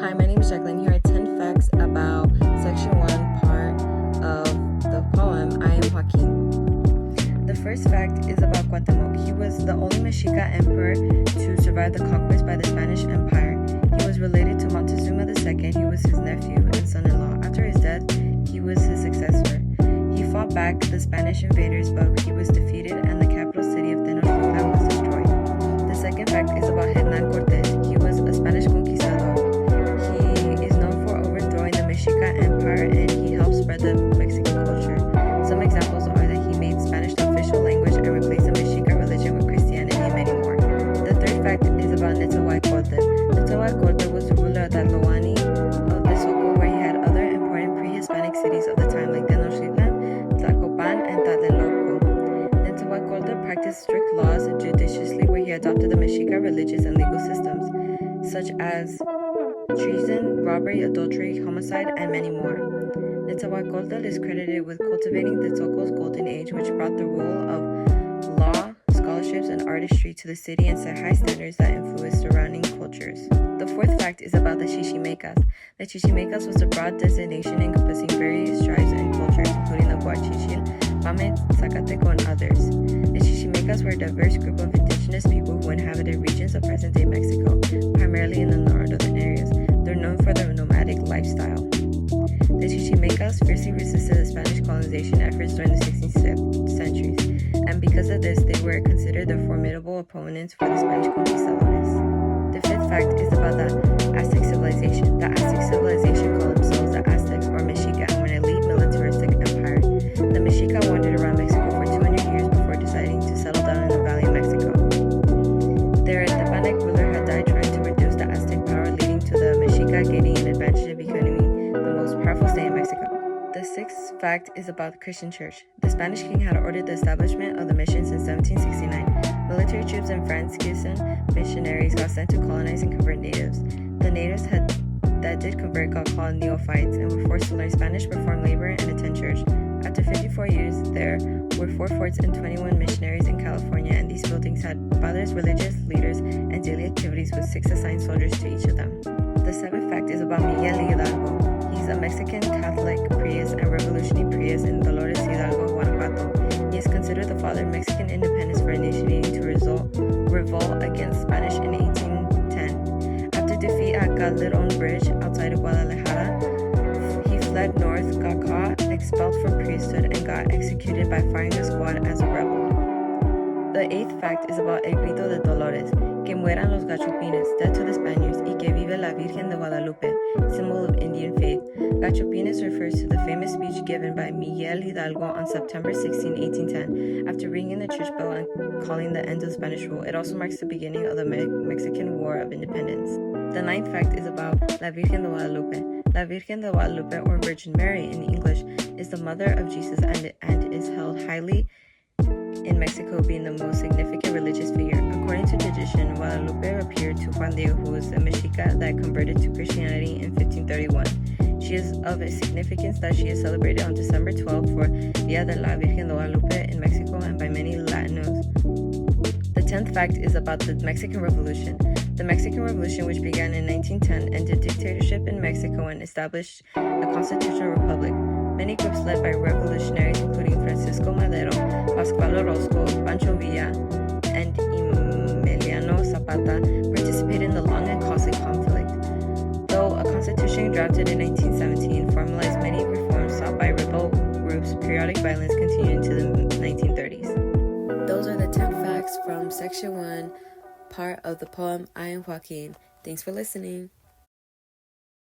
Hi, my name is Jacqueline. Here are 10 facts about Section 1, part of the poem, I Am Joaquin. The first fact is about Cuauhtémoc. He was the only Mexica emperor to survive the conquest by the Spanish Empire. He was related to Montezuma II. He was his nephew and son-in-law. After his death, he was his successor. He fought back the Spanish invaders, but he was defeated and the capital city of Tenochtitlan was destroyed. The second fact is about Hernan Cortes. He was a Spanish conquistador. He is known for overthrowing the Mexica Empire and he helped spread the Mexican culture. Some examples are that he made Spanish the official language and replaced the Mexica religion with Christianity and many more. The third fact is about Nezahualcóyotl. Nezahualcóyotl was the ruler of Tlaloani of the Soco, where he had other important pre-Hispanic cities of the time like Tenochtitlan, Tlacopan, and Tlatelolco. Nezahualcóyotl practiced strict laws judiciously, where he adopted the Mexica religious and legal systems, such as treason, robbery, adultery, homicide, and many more. Nezahualcóyotl is credited with cultivating Texcoco's golden age, which brought the rule of law, scholarships, and artistry to the city and set high standards that influenced surrounding cultures. The fourth fact is about the Chichimecas. The Chichimecas was a broad designation encompassing various tribes and cultures, including the Guachichil, Pame, Zacateco, and others. The Chichimecas were a diverse group of indigenous people who inhabited regions of present-day Mexico, primarily in the northern areas. They're known for their nomadic lifestyle. The Chichimecas fiercely resisted the Spanish colonization efforts during the 16th centuries, and because of this, they were considered the formidable opponents for the Spanish conquistadores. The fifth fact is about the Aztec Civilization. The Aztec Civilization called themselves the Aztecs or Mexica, and were an elite militaristic empire. The Mexica wandered around Mexico for 200 years before deciding to settle down in the Valley of Mexico. Their Hispanic ruler had died trying to reduce the Aztec power, leading to the Mexica gaining an advantage and becoming the most powerful state in Mexico. The sixth fact is about the Christian Church. The Spanish king had ordered the establishment of the missions in 1769. Military troops and Franciscan missionaries got sent to colonize and convert natives. The natives that did convert got called neophytes and were forced to learn Spanish, perform labor, and attend church. After 54 years, there were 4 forts and 21 missionaries in California, and these buildings had fathers, religious leaders, and daily activities with 6 assigned soldiers to each of them. The seventh fact is about Miguel Hidalgo. He's a Mexican Catholic priest and revolutionary priest in Dolores, Hidalgo, Guanajuato. He is considered the father of Mexican independence for initiating to revolt against Spanish in 1810. After defeat at Calderon Bridge outside of Guadalajara, he fled north, got caught, expelled from priesthood, and got executed by firing a squad as a rebel. The eighth fact is about El Grito de Dolores, que mueran los gachupines, dead to the Spaniards, y que vive la Virgen de Guadalupe, symbol of Indian faith. Gachupines refers to the famous speech given by Miguel Hidalgo on September 16, 1810, after ringing the church bell and calling the end of Spanish rule. It also marks the beginning of the Mexican War of Independence. The ninth fact is about La Virgen de Guadalupe. La Virgen de Guadalupe, or Virgin Mary in English, is the mother of Jesus and is held highly in Mexico, being the most significant religious figure. According to tradition, Guadalupe appeared to Juan Diego, who was a Mexica that converted to Christianity in 1531. She is of a significance that she is celebrated on December 12 for Dia de la Virgen de Guadalupe in Mexico and by many Latinos. The 10th fact is about the Mexican Revolution. The Mexican Revolution, which began in 1910, ended dictatorship in Mexico and established a constitutional republic. Many groups led by revolutionaries, including Francisco Madero, Pascual Orozco, Pancho Villa, and Emiliano Zapata, participated in the long and costly conflict. Though a constitution drafted in 1917 formalized many reforms sought by rebel groups, periodic violence continued into the 1930s. Those are the 10 facts from Section 1, part of the poem I Am Joaquin. Thanks for listening.